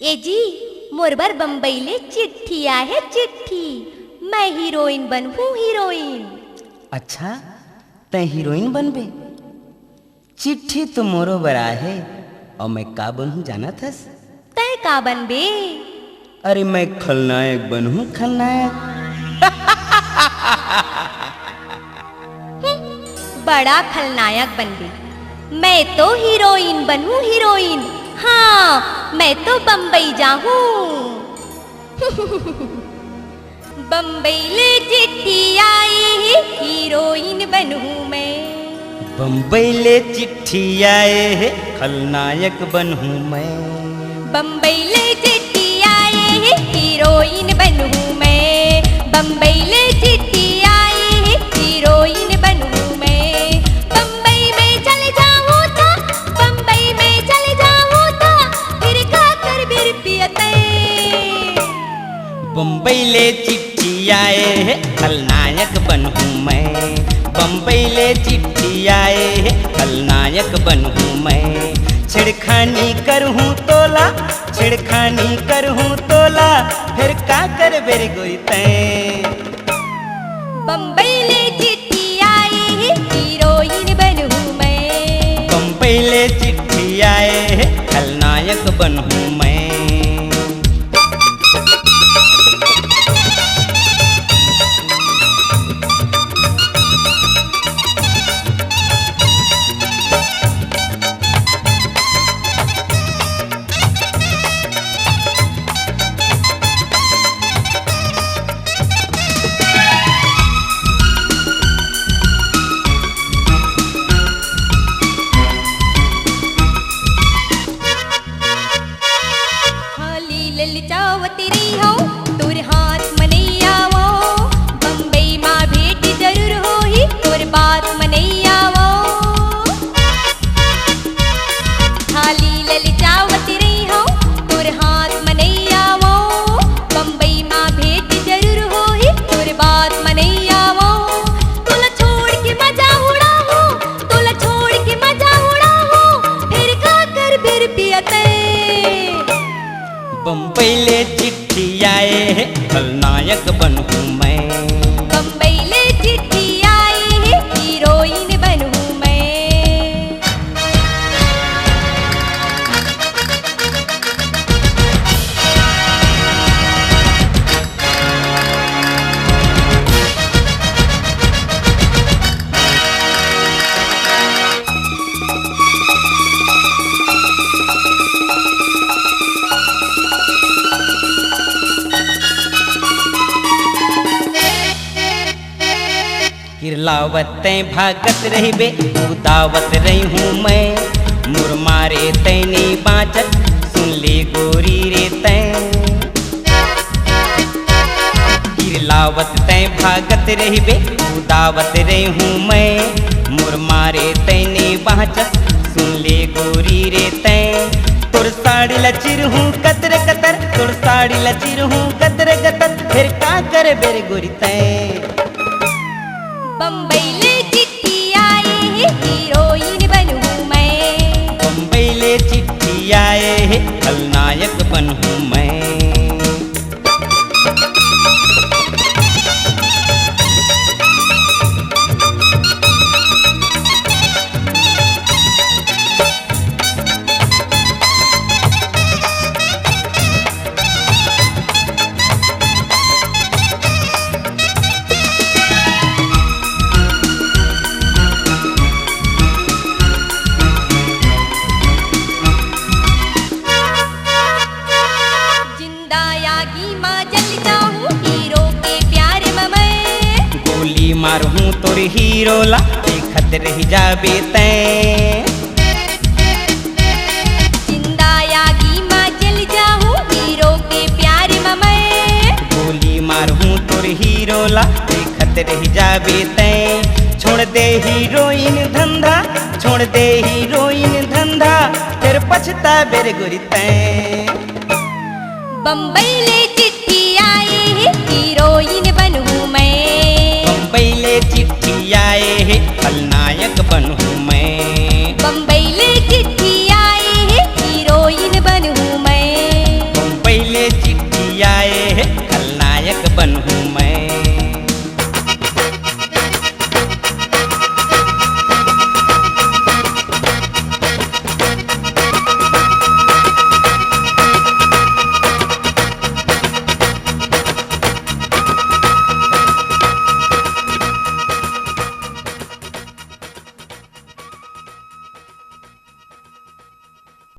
ए जी मोर बर बम्बई ले चिट्ठी आहे चिट्ठी। मैं हीरोइन बनहूँ हीरोइन। अच्छा तै हीरोइन बनबे? चिट्ठी तो मोरो बरा है और मैं का बनहूँ जाना थस? तै का बनबे? अरे मैं खलनायक बनहूँ खलनायक। बड़ा खलनायक बनबे। मैं तो हीरोइन बनहूँ हीरोइन। हाँ मैं तो बम्बई जाहूँ। बम्बई ले चिट्ठी आई हीरोइन बनहूँ मैं। बम्बई ले चिट्ठी आए है खलनायक बनहूँ मैं। बम्बई ले चिट्ठी आए हीरोइन बनहूँ मैं। बम्बई ले चिट्ठी आई हीरोइन बनहूँ मैं। बम्बई में चले जाऊँ तो बम्बई में चले जाऊँ तो फिर का कर बिर पियते। बम्बई ले चिट्ठी आए है खलनायक बनहूँ मैं। बम्बई ले चिट्ठी आए है खलनायक बनहूँ मैं। छिड़खानी करहूँ तोला छिड़खानी करहूँ तोला फिर का कर बेरे गोरी तैं। बम्बई ले चिट्ठी आई हीरोइन बनहूँ मैं। बम्बई ले चिट्ठी आए है खलनायक बनहूँ मैं। ललचावती रही हो तोर हाथ मनैया वो। बम्बई माँ भेट जरूर हो ही तोर बात मनैया वो। खाली ललचावती रही हो तोर हाथ मनैया वो। बम्बई माँ भेट जरूर हो ही तोर बात मनैया वो। तोला छोड़ के मजा उड़ा हो तोला छोड़ के मजा उड़ा हो फिर का कर बिर पियते। बम्बई ले चिट्ठी आए है खलनायक बनहूँ मैं। बम्बई ले चिट्ठी आई है हीरोइन बनहूँ मैं। किरलावत भागत रही बे उदावत रही हूँ मैं। मुरमारे तैने बाँचत सुन ले गोरी रे तैं। किरलावत तैं भागत रही बे उदावत रही हूँ मैं। मुरमारे तैने बाँचत सुन ले गोरी रे तैं। तोर साड़ी लचिर हूँ कतर कतर तोर साड़ी लचिर हूँ कतर कतर फिर का कर बेरे गोरी तैं। बम्बई ले चिट्ठी आई है हीरोइन बनहूँ मैं। बम्बई ले चिट्ठी आए है खलनायक बनहूँ मैं। मारहूँ तोर हीरोला देखत रही जाबे तैं। जिंदा यागी माँ जल जाऊँ हीरो के प्यार में मैं। गोली मारहूँ तोर हीरोला देखत रही जाबे तैं। छोड़ दे हीरोइन धंधा छोड़ दे हीरोइन धंधा फिर पछता बेरे गोरी तैं। बम्बई ले चिट्ठी